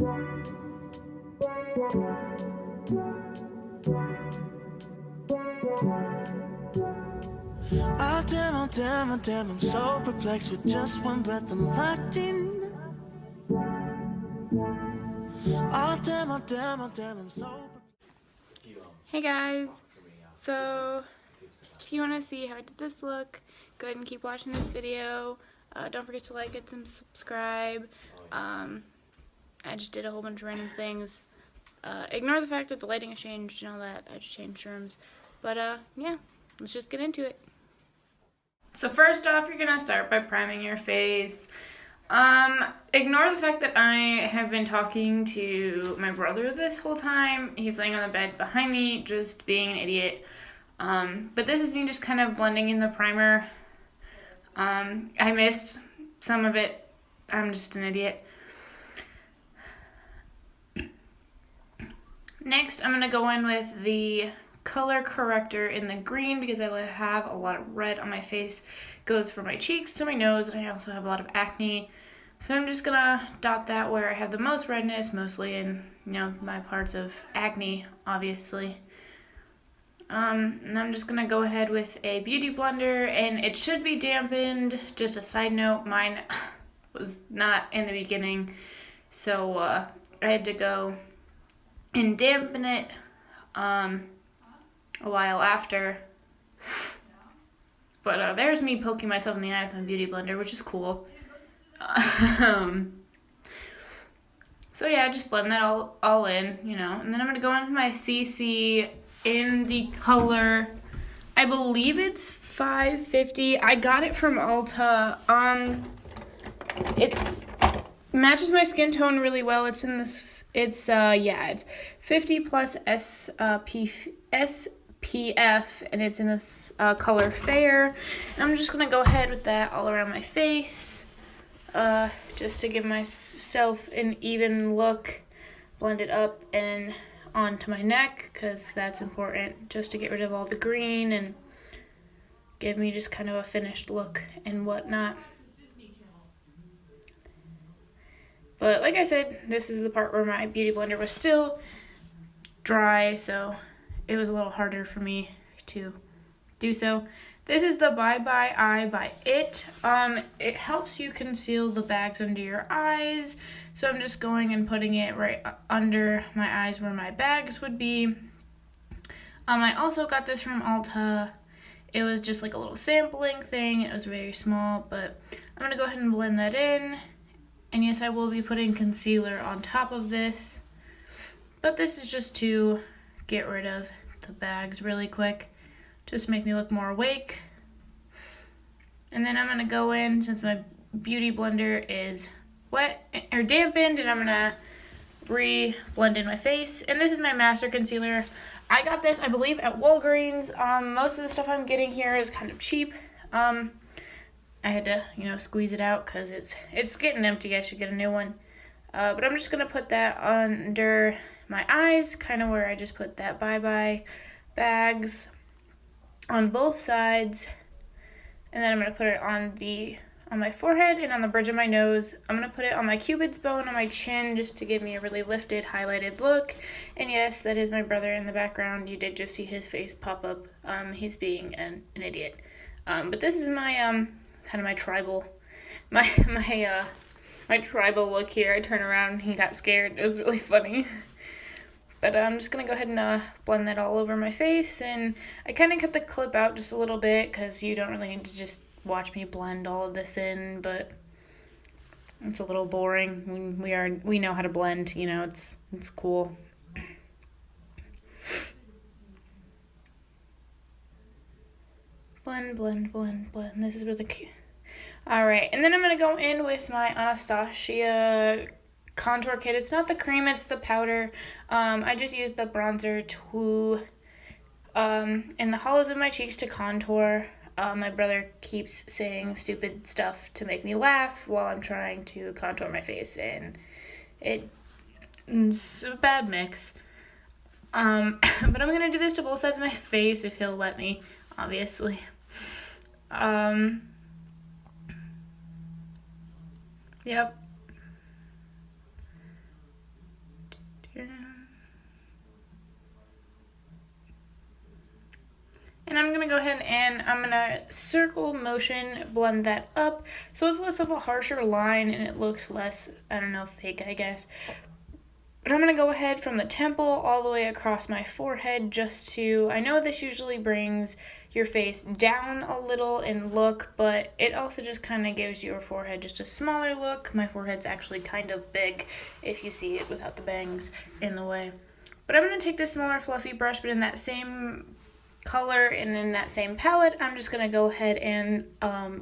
Oh damn, oh damn, oh damn, I'm so perplexed. With just one breath I'm locked in. Oh damn, oh damn, oh damn, I'm so perplexed. Hey guys, so if you want to see how I did this look, go ahead and keep watching this video. Don't forget to like it and subscribe. I just did a whole bunch of random things. Ignore the fact that the lighting has changed and all that. I just changed rooms. But yeah, let's just get into it. So first off, you're going to start by priming your face. Ignore the fact that I have been talking to my brother this whole time. He's laying on the bed behind me, just being an idiot. But this is me just kind of blending in the primer. I missed some of it. I'm just an idiot. Next, I'm going to go in with the color corrector in the green because I have a lot of red on my face. It goes from my cheeks to my nose, and I also have a lot of acne. So I'm just going to dot that where I have the most redness, mostly in, my parts of acne, obviously. And I'm just going to go ahead with a beauty blender, and it should be dampened. Just a side note, mine was not in the beginning, so I had to go and dampen it a while after. But there's me poking myself in the eye with my beauty blender, which is cool. So yeah, just blend that all in, and then I'm going to go in with my CC in the color, I believe it's 550. I got it from Ulta. It's matches my skin tone really well. It's in this, it's 50 plus SPF, and it's in this color Fair. And I'm just going to go ahead with that all around my face, just to give myself an even look. Blend it up and onto my neck, because that's important, just to get rid of all the green and give me just kind of a finished look and whatnot. But like I said, this is the part where my beauty blender was still dry, so it was a little harder for me to do so. This is the Bye Bye Eye by It. It helps you conceal the bags under your eyes. So I'm just going and putting it right under my eyes where my bags would be. I also got this from Ulta. It was just like a little sampling thing. It was very small, but I'm going to go ahead and blend that in. And yes, I will be putting concealer on top of this. But this is just to get rid of the bags really quick. Just to make me look more awake. And then I'm going to go in, since my beauty blender is wet or dampened, and I'm going to re-blend in my face. And this is my Master Concealer. I got this, I believe, at Walgreens. Most of the stuff I'm getting here is kind of cheap. I had to, squeeze it out because it's getting empty. I should get a new one. But I'm just going to put that under my eyes, kind of where I just put that Bye Bye bags on both sides. And then I'm going to put it on my forehead and on the bridge of my nose. I'm going to put it on my cupid's bone on my chin, just to give me a really lifted, highlighted look. And yes, that is my brother in the background. You did just see his face pop up. He's being an idiot. But this is my kind of my tribal tribal look here. I turn around and he got scared. It was really funny. But I'm just going to go ahead and blend that all over my face. And I kind of cut the clip out just a little bit, because you don't really need to just watch me blend all of this in. But it's a little boring. We know how to blend. It's cool. Blend, blend, blend, blend. This is really cute. Alright, and then I'm going to go in with my Anastasia contour kit. It's not the cream, it's the powder. I just used the bronzer to in the hollows of my cheeks to contour. My brother keeps saying stupid stuff to make me laugh while I'm trying to contour my face, and it's a bad mix. But I'm going to do this to both sides of my face if he'll let me, obviously. Yep. And I'm going to go ahead and I'm going to circle motion blend that up so it's less of a harsher line and it looks less, I don't know, fake, I guess. But I'm going to go ahead from the temple all the way across my forehead just to, I know this usually brings your face down a little in look, but it also just kind of gives your forehead just a smaller look. My forehead's actually kind of big if you see it without the bangs in the way. But I'm going to take this smaller fluffy brush, but in that same color and in that same palette, I'm just going to go ahead and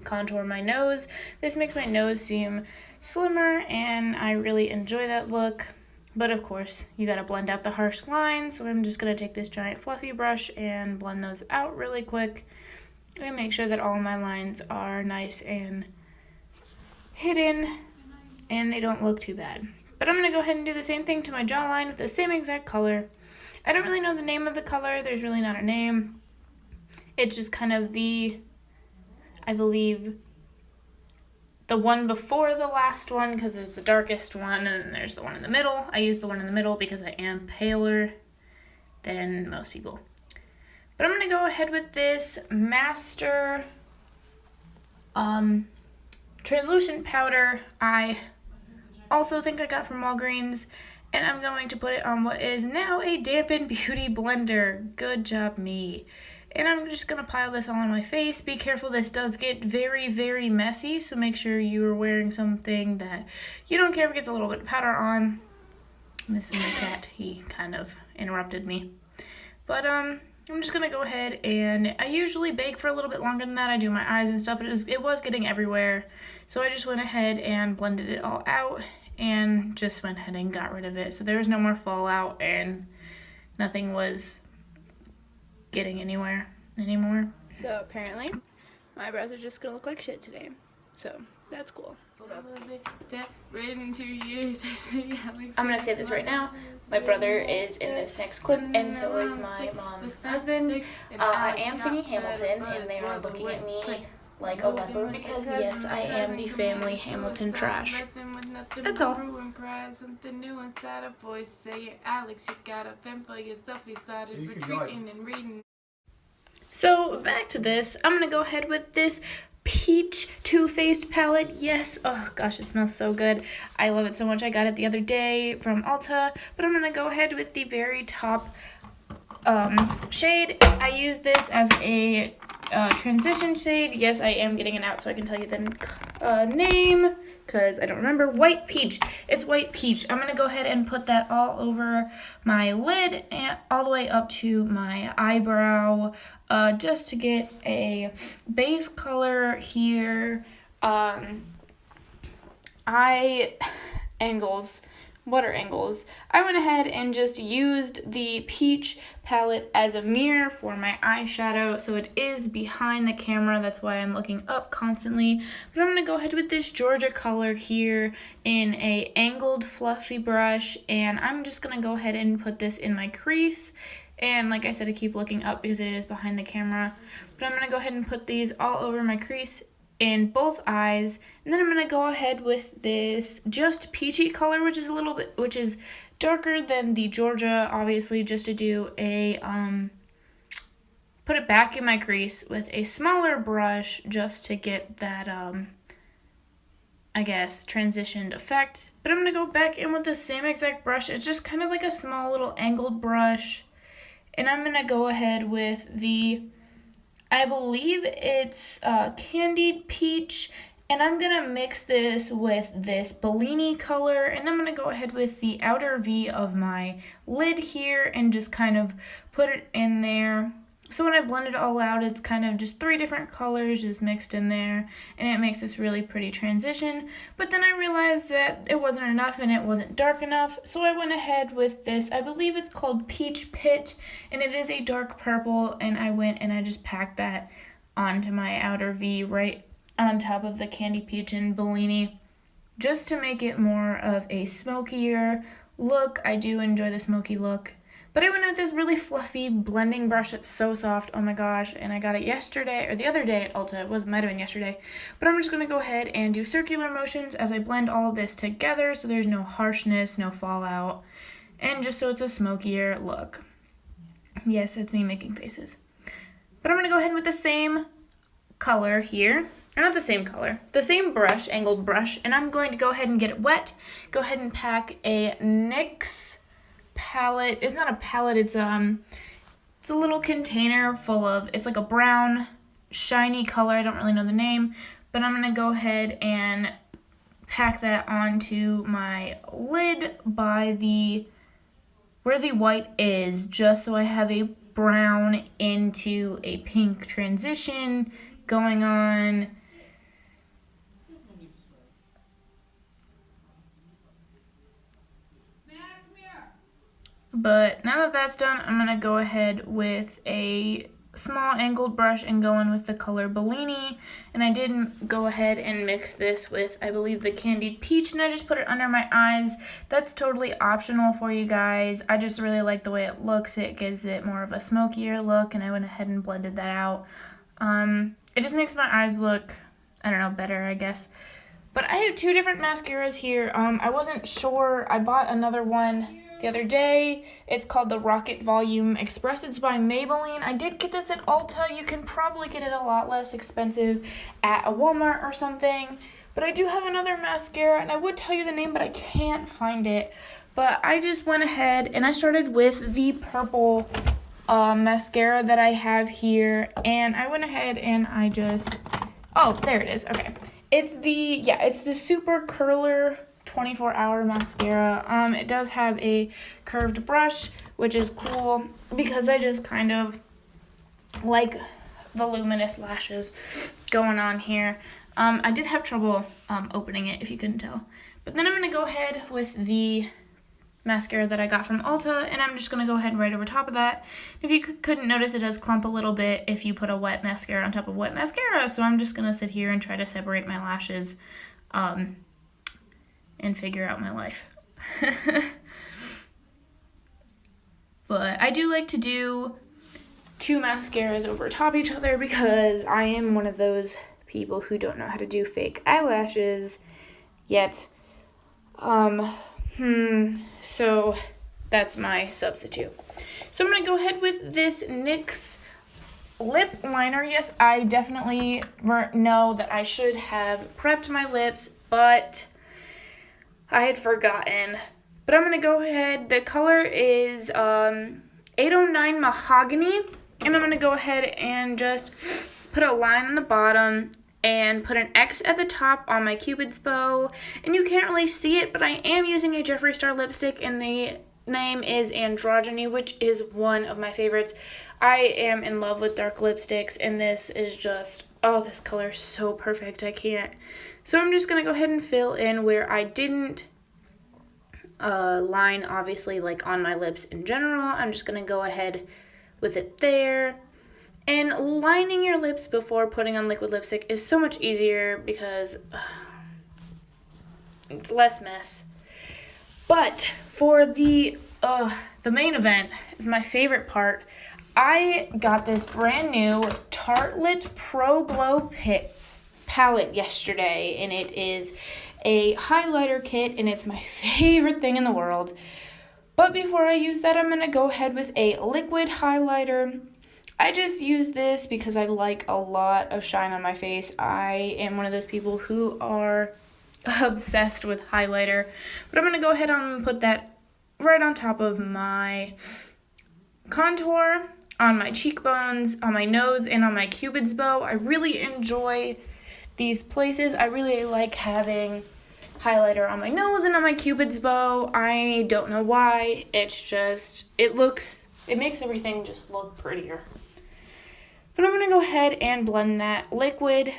contour my nose. This makes my nose seem slimmer and I really enjoy that look. But of course, you gotta blend out the harsh lines, so I'm just gonna take this giant fluffy brush and blend those out really quick and make sure that all my lines are nice and hidden and they don't look too bad. But I'm gonna go ahead and do the same thing to my jawline with the same exact color. I don't really know the name of the color, there's really not a name. It's just kind of the, I believe, the one before the last one, because there's the darkest one and then there's the one in the middle. I use the one in the middle because I am paler than most people. But I'm going to go ahead with this Master translucent powder. I also think I got from Walgreens, and I'm going to put it on what is now a dampened beauty blender. Good job, me. And I'm just going to pile this all on my face. Be careful, this does get very, very messy, so make sure you are wearing something that you don't care if it gets a little bit of powder on. This is my cat. He kind of interrupted me. But I'm just going to go ahead and I usually bake for a little bit longer than that. I do my eyes and stuff, but it was getting everywhere. So I just went ahead and blended it all out and just went ahead and got rid of it. So there was no more fallout and nothing was getting anywhere anymore. So apparently my eyebrows are just gonna look like shit today, so that's cool. I'm gonna say this right now, my brother is in this next clip and so is my mom's husband. I am singing Hamilton and they are looking at me like a leper because yes, I am the family Hamilton trash. That's all. Something new inside a voice saying, Alex, you got a pen for yourself. He started retreating and reading. So back to this. I'm gonna go ahead with this Peach Too Faced palette. Yes, oh gosh, it smells so good. I love it so much. I got it the other day from Ulta, but I'm gonna go ahead with the very top shade. I use this as a transition shade. Yes, I am getting it out so I can tell you the name because I don't remember. White Peach. It's White Peach. I'm going to go ahead and put that all over my lid and all the way up to my eyebrow just to get a base color here. Water angles. I went ahead and just used the Peach palette as a mirror for my eyeshadow, so it is behind the camera. That's why I'm looking up constantly. But I'm going to go ahead with this Georgia color here in a angled fluffy brush, and I'm just going to go ahead and put this in my crease. And like I said, I keep looking up because it is behind the camera. But I'm going to go ahead and put these all over my crease in both eyes, and then I'm gonna go ahead with this just peachy color, which is darker than the Georgia, obviously, just to do a put it back in my crease with a smaller brush just to get that I guess transitioned effect. But I'm gonna go back in with the same exact brush. It's just kind of like a small little angled brush, and I'm gonna go ahead with the, I believe it's Candied Peach, and I'm going to mix this with this Bellini color, and I'm going to go ahead with the outer V of my lid here and just kind of put it in there. So when I blend it all out, it's kind of just 3 different colors just mixed in there, and it makes this really pretty transition. But then I realized that it wasn't enough and it wasn't dark enough, so I went ahead with this. I believe it's called Peach Pit, and it is a dark purple, and I went and I just packed that onto my outer V right on top of the Candy Peach and Bellini, just to make it more of a smokier look. I do enjoy the smoky look. But I went with this really fluffy blending brush. It's so soft. Oh my gosh. And I got it yesterday, or the other day at Ulta. It might have been yesterday. But I'm just going to go ahead and do circular motions as I blend all of this together so there's no harshness, no fallout. and just so it's a smokier look. Yes, it's me making faces. But I'm going to go ahead with the same color here. Or not the same color. The same brush, angled brush. And I'm going to go ahead and get it wet. Go ahead and pack a NYX palette. It's not a palette. It's a little container full of, it's like a brown, shiny color. I don't really know the name. But I'm going to go ahead and pack that onto my lid by where the white is, just so I have a brown into a pink transition going on. But now that that's done, I'm going to go ahead with a small angled brush and go in with the color Bellini. And I did go ahead and mix this with, I believe, the Candied Peach, and I just put it under my eyes. That's totally optional for you guys. I just really like the way it looks. It gives it more of a smokier look, and I went ahead and blended that out. It just makes my eyes look, I don't know, better, I guess. But I have two different mascaras here. I wasn't sure. I bought another one the other day. It's called the Rocket Volume Express. It's by Maybelline. I did get this at Ulta. You can probably get it a lot less expensive at a Walmart or something. But I do have another mascara, and I would tell you the name, but I can't find it. But I just went ahead and I started with the purple mascara that I have here. And I went ahead and I just, oh, there it is. Okay. It's the Super Curler 24-hour mascara. It does have a curved brush, which is cool because I just kind of like voluminous lashes going on here. I did have trouble opening it, if you couldn't tell. But then I'm going to go ahead with the mascara that I got from Ulta, and I'm just going to go ahead and right over top of that. If you couldn't notice, it does clump a little bit if you put a wet mascara on top of wet mascara, so I'm just going to sit here and try to separate my lashes and figure out my life. But I do like to do two mascaras over top each other because I am one of those people who don't know how to do fake eyelashes yet. So that's my substitute. So I'm going to go ahead with this NYX lip liner. Yes, I definitely know that I should have prepped my lips, but I had forgotten. But I'm going to go ahead. The color is 809 Mahogany. And I'm going to go ahead and just put a line on the bottom and put an X at the top on my Cupid's bow. And you can't really see it, but I am using a Jeffree Star lipstick, and the name is Androgyny, which is one of my favorites. I am in love with dark lipsticks, and this is just, oh, this color is so perfect. I can't. So I'm just going to go ahead and fill in where I didn't line, obviously, like on my lips in general. I'm just going to go ahead with it there. And lining your lips before putting on liquid lipstick is so much easier because it's less mess. But for the main event is my favorite part. I got this brand new Tartelette Pro Glow palette yesterday, and it is a highlighter kit, and it's my favorite thing in the world. But before I use that, I'm going to go ahead with a liquid highlighter. I just use this because I like a lot of shine on my face. I am one of those people who are obsessed with highlighter. But I'm going to go ahead and put that right on top of my contour, on my cheekbones, on my nose, and on my Cupid's bow. I really enjoy these places. I really like having highlighter on my nose and on my Cupid's bow. I don't know why. It's just, it makes everything just look prettier. But I'm going to go ahead and blend that liquid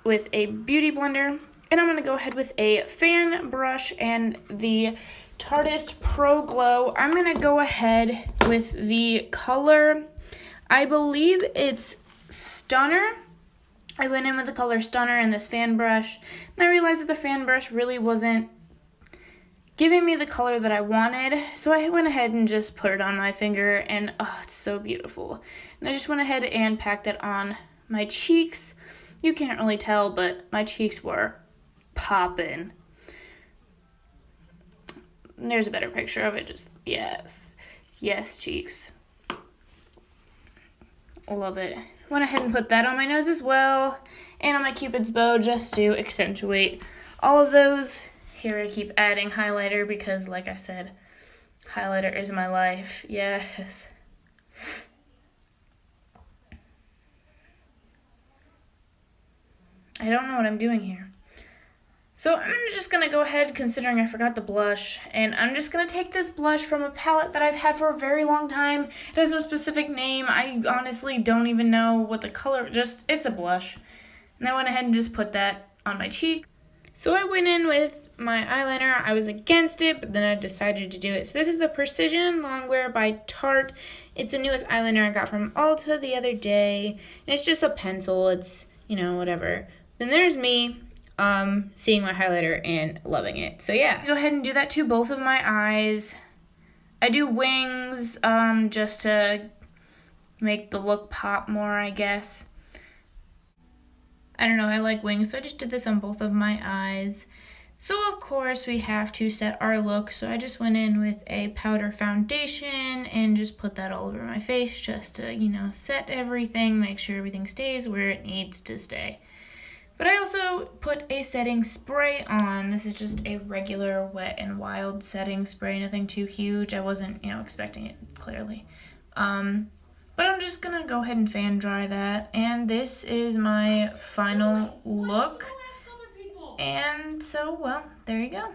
with a beauty blender. And I'm going to go ahead with a fan brush and the Tartelette Pro Glow. I'm going to go ahead with the color, I believe it's Stunner. I went in with the color Stunner and this fan brush. And I realized that the fan brush really wasn't giving me the color that I wanted. So I went ahead and just put it on my finger, and oh, it's so beautiful. And I just went ahead and packed it on my cheeks. You can't really tell, but my cheeks were popping. There's a better picture of it. Just, yes. Yes, cheeks. Love it. Went ahead and put that on my nose as well. And on my Cupid's bow just to accentuate all of those. Here I keep adding highlighter because, like I said, highlighter is my life. Yes. I don't know what I'm doing here. So I'm just going to go ahead, considering I forgot the blush, and I'm just going to take this blush from a palette that I've had for a very long time. It has no specific name. I honestly don't even know what the color, it's a blush. And I went ahead and just put that on my cheek. So I went in with my eyeliner. I was against it, but then I decided to do it. So this is the Precision Longwear by Tarte. It's the newest eyeliner I got from Ulta the other day. And it's just a pencil. It's, you know, whatever. Then there's me. Seeing my highlighter and loving it. So yeah, go ahead and do that to both of my eyes. I do wings, just to make the look pop more, I guess. I don't know, I like wings, so I just did this on both of my eyes. So of course we have to set our look, so I just went in with a powder foundation and just put that all over my face just to, you know, set everything, make sure everything stays where it needs to stay. But I also put a setting spray on. This is just a regular Wet n Wild setting spray, nothing too huge. I wasn't, you know, expecting it, clearly. But I'm just gonna go ahead and fan dry that. And this is my final look. And so, well, there you go.